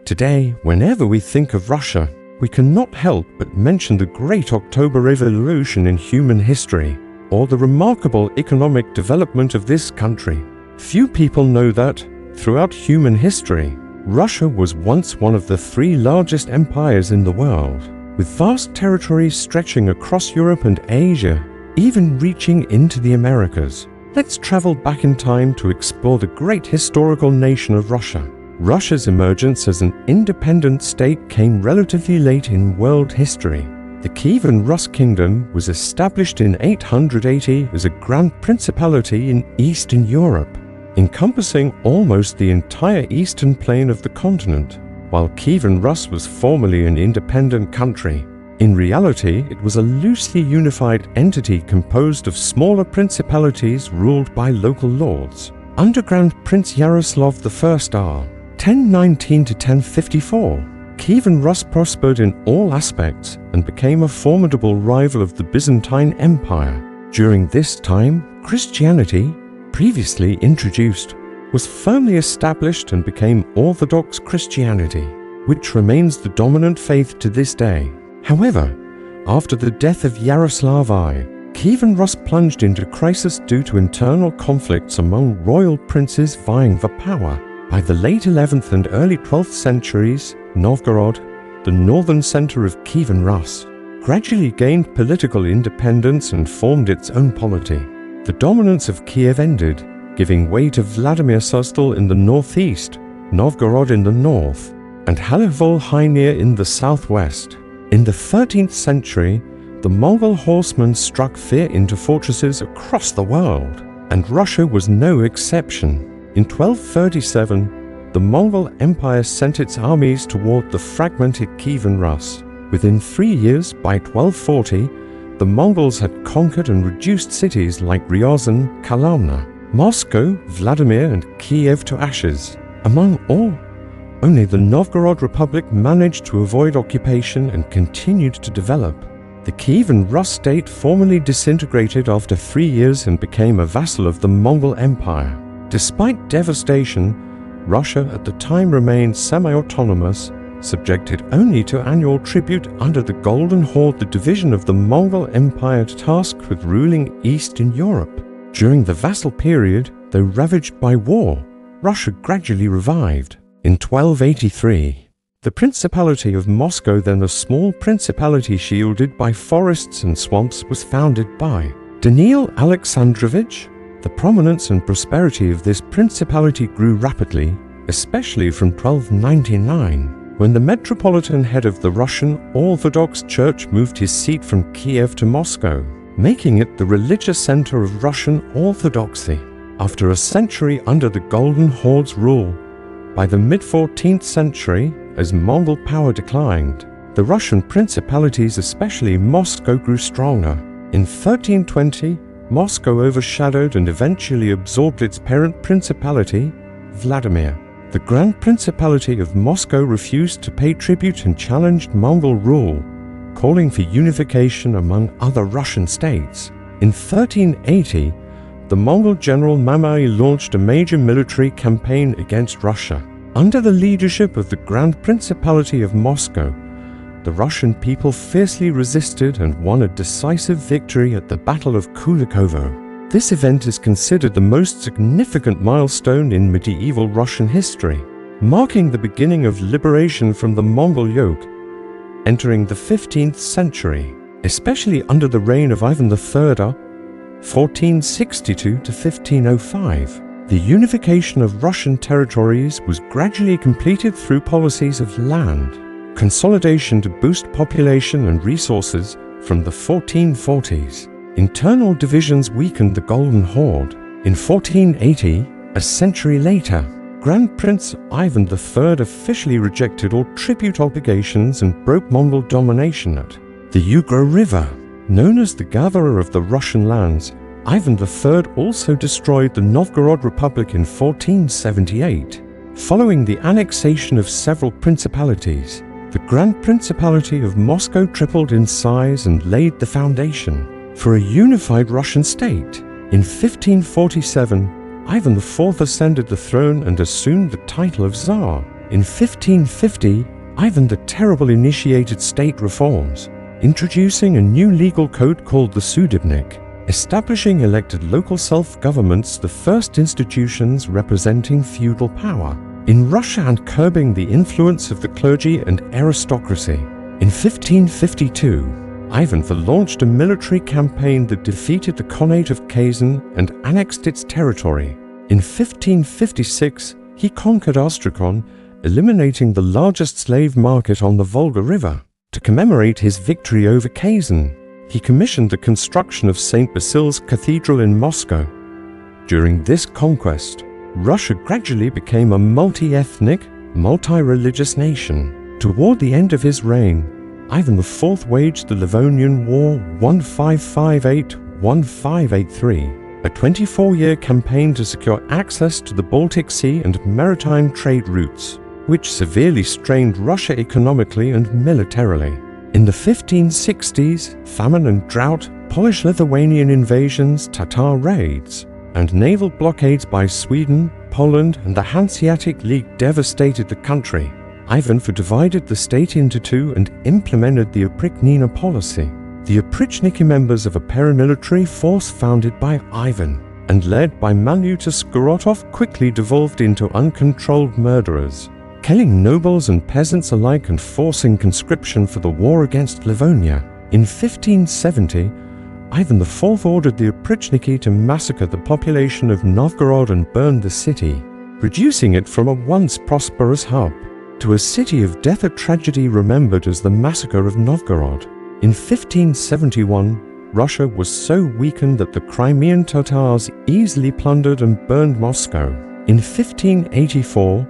Today, whenever we think of Russia, we cannot help but mention the Great October Revolution in human history, or the remarkable economic development of this country. Few people know that, throughout human history, Russia was once one of the three largest empires in the world, with vast territories stretching across Europe and Asia, even reaching into the Americas. Let's travel back in time to explore the great historical nation of Russia. Russia's emergence as an independent state came relatively late in world history. The Kievan Rus Kingdom was established in 880 as a grand principality in Eastern Europe, encompassing almost the entire eastern plain of the continent. While Kievan Rus was formerly an independent country, in reality it was a loosely unified entity composed of smaller principalities ruled by local lords. Under Grand Prince Yaroslav I, 1019 to 1054, Kievan Rus prospered in all aspects and became a formidable rival of the Byzantine Empire. During this time, Christianity, previously introduced, was firmly established and became Orthodox Christianity, which remains the dominant faith to this day. However, after the death of Yaroslav I, Kievan Rus plunged into crisis due to internal conflicts among royal princes vying for power. By the late 11th and early 12th centuries, Novgorod, the northern center of Kievan Rus, gradually gained political independence and formed its own polity. The dominance of Kiev ended, giving way to Vladimir Suzdal in the northeast, Novgorod in the north, and Halivol-Hainir in the southwest. In the 13th century, the Mongol horsemen struck fear into fortresses across the world, and Russia was no exception. In 1237, the Mongol Empire sent its armies toward the fragmented Kievan Rus. Within 3 years, by 1240, the Mongols had conquered and reduced cities like Ryazan, Kalamna, Moscow, Vladimir, and Kiev to ashes. Among all, only the Novgorod Republic managed to avoid occupation and continued to develop. The Kievan Rus state formally disintegrated after 3 years and became a vassal of the Mongol Empire. Despite devastation, Russia at the time remained semi-autonomous, subjected only to annual tribute under the Golden Horde, the division of the Mongol Empire tasked with ruling Eastern Europe. During the vassal period, though ravaged by war, Russia gradually revived. In 1283, the Principality of Moscow, then a small principality shielded by forests and swamps, was founded by Daniil Alexandrovich. The prominence and prosperity of this principality grew rapidly, especially from 1299, when the metropolitan head of the Russian Orthodox Church moved his seat from Kiev to Moscow, making it the religious center of Russian Orthodoxy. After a century under the Golden Horde's rule, by the mid-14th century, as Mongol power declined, the Russian principalities, especially Moscow, grew stronger. In 1320, Moscow overshadowed and eventually absorbed its parent principality, Vladimir. The Grand Principality of Moscow refused to pay tribute and challenged Mongol rule, calling for unification among other Russian states. In 1380, the Mongol general Mamai launched a major military campaign against Russia. Under the leadership of the Grand Principality of Moscow, the Russian people fiercely resisted and won a decisive victory at the Battle of Kulikovo. This event is considered the most significant milestone in medieval Russian history, marking the beginning of liberation from the Mongol yoke, entering the 15th century, especially under the reign of Ivan III, 1462 to 1505. The unification of Russian territories was gradually completed through policies of land consolidation to boost population and resources from the 1440s. Internal divisions weakened the Golden Horde. In 1480, a century later, Grand Prince Ivan III officially rejected all tribute obligations and broke Mongol domination at the Ugra River. Known as the gatherer of the Russian lands, Ivan III also destroyed the Novgorod Republic in 1478. Following the annexation of several principalities, the Grand Principality of Moscow tripled in size and laid the foundation for a unified Russian state. In 1547, Ivan IV ascended the throne and assumed the title of Tsar. In 1550, Ivan the Terrible initiated state reforms, introducing a new legal code called the Sudebnik, establishing elected local self-governments, the first institutions representing feudal power in Russia, and curbing the influence of the clergy and aristocracy. In 1552, Ivan IV launched a military campaign that defeated the Khanate of Kazan and annexed its territory. In 1556, he conquered Astrakhan, eliminating the largest slave market on the Volga River. To commemorate his victory over Kazan, he commissioned the construction of St. Basil's Cathedral in Moscow. During this conquest, Russia gradually became a multi-ethnic, multi-religious nation. Toward the end of his reign, Ivan IV waged the Livonian War 1558-1583, a 24-year campaign to secure access to the Baltic Sea and maritime trade routes, which severely strained Russia economically and militarily. In the 1560s, famine and drought, Polish-Lithuanian invasions, Tatar raids, and naval blockades by Sweden, Poland, and the Hanseatic League devastated the country. Ivan IV divided the state into two and implemented the Oprichnina policy. The Oprichniki, members of a paramilitary force founded by Ivan and led by Malyuta Skvorotov, quickly devolved into uncontrolled murderers, killing nobles and peasants alike and forcing conscription for the war against Livonia. In 1570, Ivan IV ordered the Oprichniki to massacre the population of Novgorod and burn the city, reducing it from a once prosperous hub to a city of death, a tragedy remembered as the Massacre of Novgorod. In 1571, Russia was so weakened that the Crimean Tatars easily plundered and burned Moscow. In 1584,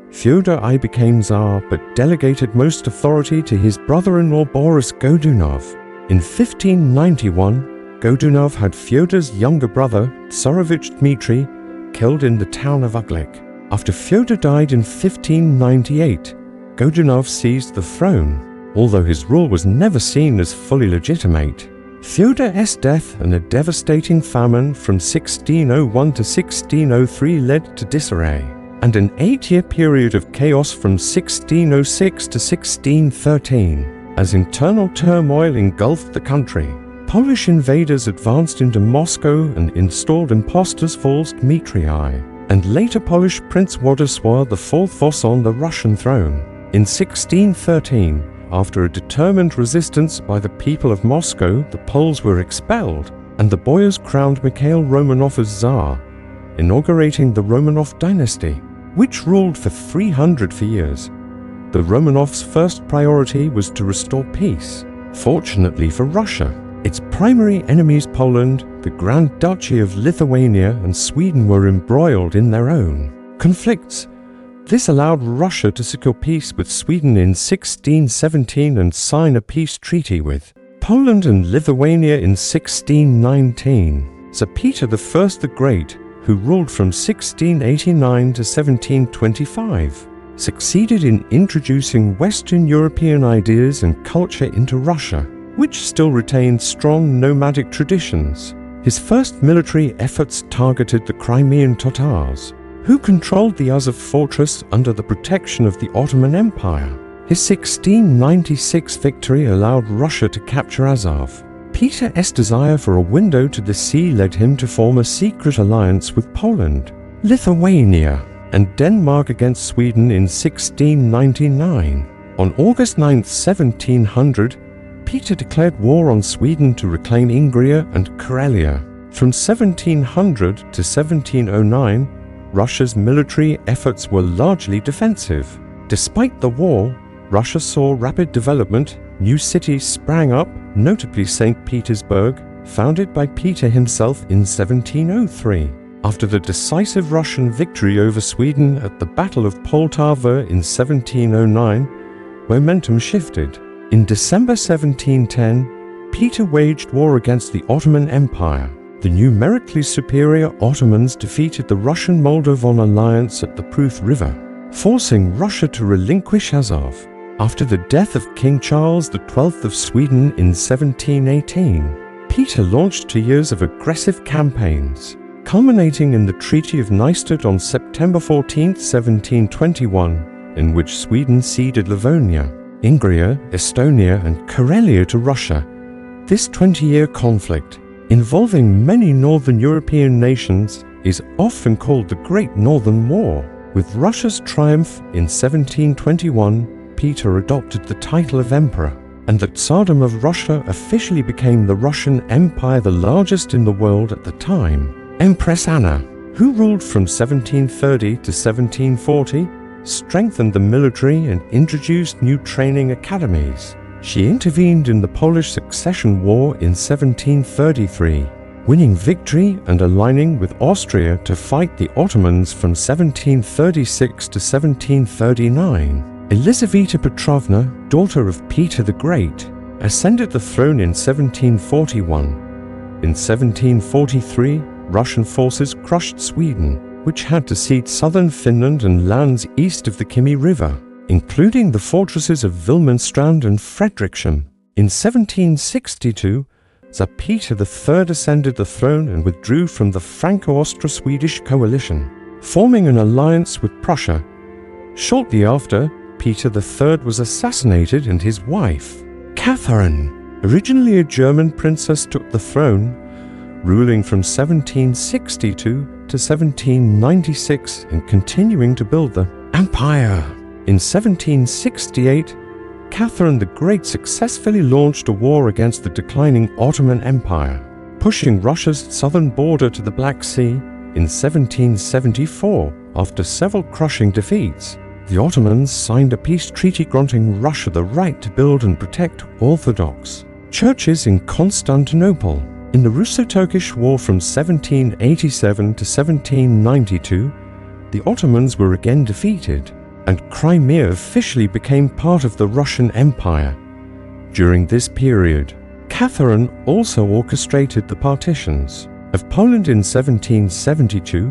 Fyodor I became Tsar but delegated most authority to his brother-in-law Boris Godunov. In 1591, Godunov had Fyodor's younger brother, Tsarevich Dmitry, killed in the town of Uglik. After Fyodor died in 1598, Godunov seized the throne, although his rule was never seen as fully legitimate. Fyodor's death and a devastating famine from 1601 to 1603 led to disarray, and an 8-year period of chaos from 1606 to 1613. As internal turmoil engulfed the country, Polish invaders advanced into Moscow and installed impostors false Dmitry I, and later Polish Prince Władysław IV on the Russian throne. In 1613, after a determined resistance by the people of Moscow, the Poles were expelled, and the Boyars crowned Mikhail Romanov as Tsar, inaugurating the Romanov dynasty, which ruled for 300 years. The Romanovs' first priority was to restore peace. Fortunately for Russia, its primary enemies Poland, the Grand Duchy of Lithuania, and Sweden were embroiled in their own conflicts. This allowed Russia to secure peace with Sweden in 1617 and sign a peace treaty with Poland and Lithuania in 1619. Sir Peter I the Great, who ruled from 1689 to 1725, succeeded in introducing Western European ideas and culture into Russia, which still retained strong nomadic traditions. His first military efforts targeted the Crimean Tatars, who controlled the Azov fortress under the protection of the Ottoman Empire. His 1696 victory allowed Russia to capture Azov. Peter's desire for a window to the sea led him to form a secret alliance with Poland, Lithuania, and Denmark against Sweden in 1699. On August 9, 1700, Peter declared war on Sweden to reclaim Ingria and Karelia. From 1700 to 1709, Russia's military efforts were largely defensive. Despite the war, Russia saw rapid development. New cities sprang up, notably St. Petersburg, founded by Peter himself in 1703. After the decisive Russian victory over Sweden at the Battle of Poltava in 1709, momentum shifted. In December 1710, Peter waged war against the Ottoman Empire. The numerically superior Ottomans defeated the Russian-Moldovan alliance at the Pruth River, forcing Russia to relinquish Azov. After the death of King Charles XII of Sweden in 1718, Peter launched 2 years of aggressive campaigns, culminating in the Treaty of Nystad on September 14, 1721. in which Sweden ceded Livonia, Ingria, Estonia, and Karelia to Russia. This 20-year conflict, involving many Northern European nations, is often called the Great Northern War. With Russia's triumph in 1721, Peter adopted the title of Emperor, and the Tsardom of Russia officially became the Russian Empire, the largest in the world at the time. Empress Anna, who ruled from 1730 to 1740, strengthened the military and introduced new training academies. She intervened in the Polish Succession War in 1733, winning victory and aligning with Austria to fight the Ottomans from 1736 to 1739. Elizaveta Petrovna, daughter of Peter the Great, ascended the throne in 1741. In 1743, Russian forces crushed Sweden, which had to cede southern Finland and lands east of the Kymi River, including the fortresses of Wilmenstrand and Fredriksham. In 1762, Tsar Peter III ascended the throne and withdrew from the Franco-Austro-Swedish coalition, forming an alliance with Prussia. Shortly after, Peter III was assassinated and his wife, Catherine, originally a German princess, took the throne, ruling from 1762 to 1796 and continuing to build the empire. In 1768, Catherine the Great successfully launched a war against the declining Ottoman Empire, pushing Russia's southern border to the Black Sea. In 1774, after several crushing defeats, the Ottomans signed a peace treaty granting Russia the right to build and protect Orthodox churches in Constantinople. In the Russo-Turkish War from 1787 to 1792, the Ottomans were again defeated, and Crimea officially became part of the Russian Empire. During this period, Catherine also orchestrated the partitions of Poland in 1772,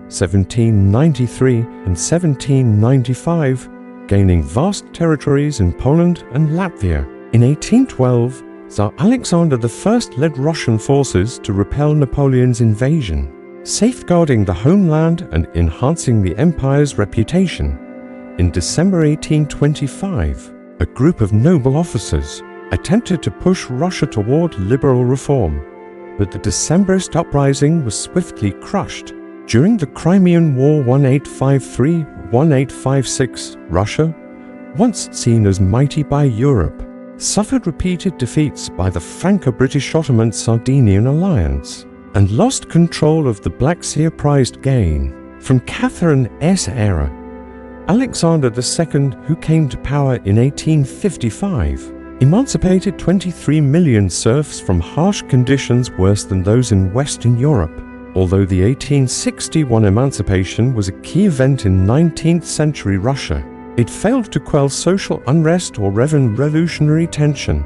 1793 and 1795, gaining vast territories in Poland and Latvia. In 1812, Tsar Alexander I led Russian forces to repel Napoleon's invasion, safeguarding the homeland and enhancing the empire's reputation. In December 1825, a group of noble officers attempted to push Russia toward liberal reform, but the Decembrist uprising was swiftly crushed. During the Crimean War 1853-1856, Russia, once seen as mighty by Europe, suffered repeated defeats by the Franco-British Ottoman-Sardinian alliance and lost control of the Black Sea prized gain. From Catherine's era, Alexander II, who came to power in 1855, emancipated 23 million serfs from harsh conditions worse than those in Western Europe. Although the 1861 emancipation was a key event in 19th century Russia, it failed to quell social unrest or revolutionary tension.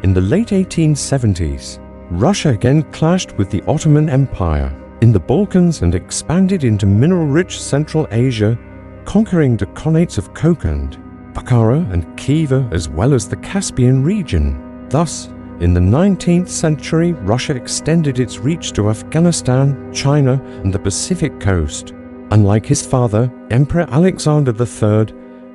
In the late 1870s, Russia again clashed with the Ottoman Empire in the Balkans and expanded into mineral-rich Central Asia, conquering the Khanates of Kokand, Bukhara and Khiva, as well as the Caspian region. Thus, in the 19th century, Russia extended its reach to Afghanistan, China, and the Pacific coast. Unlike his father, Emperor Alexander III,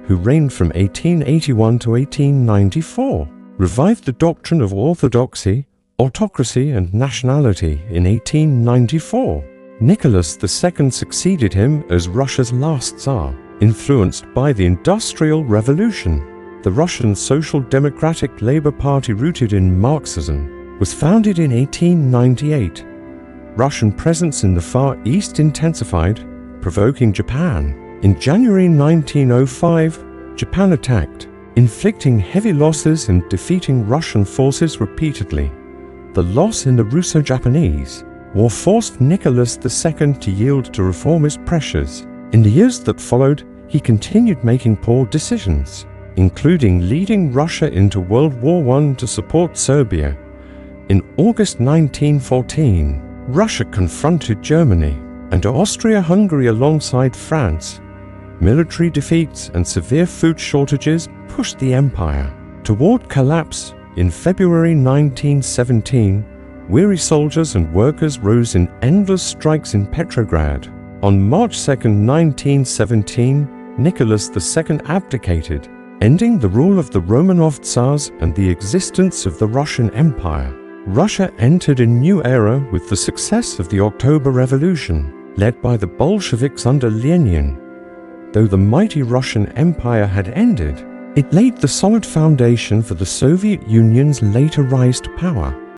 who reigned from 1881 to 1894, revived the doctrine of orthodoxy, autocracy, and nationality in 1894. Nicholas II succeeded him as Russia's last Tsar, influenced by the Industrial Revolution. The Russian Social Democratic Labour Party, rooted in Marxism, was founded in 1898. Russian presence in the Far East intensified, provoking Japan. In January 1905, Japan attacked, inflicting heavy losses and defeating Russian forces repeatedly. The loss in the Russo-Japanese War forced Nicholas II to yield to reformist pressures. In the years that followed, he continued making poor decisions, including leading Russia into World War I to support Serbia. In August 1914, Russia confronted Germany and Austria-Hungary alongside France. Military defeats and severe food shortages pushed the empire toward collapse. In February 1917, weary soldiers and workers rose in endless strikes in Petrograd. On March 2, 1917, Nicholas II abdicated, ending the rule of the Romanov tsars and the existence of the Russian Empire. Russia entered a new era with the success of the October Revolution, led by the Bolsheviks under Lenin. Though the mighty Russian Empire had ended, it laid the solid foundation for the Soviet Union's later rise to power.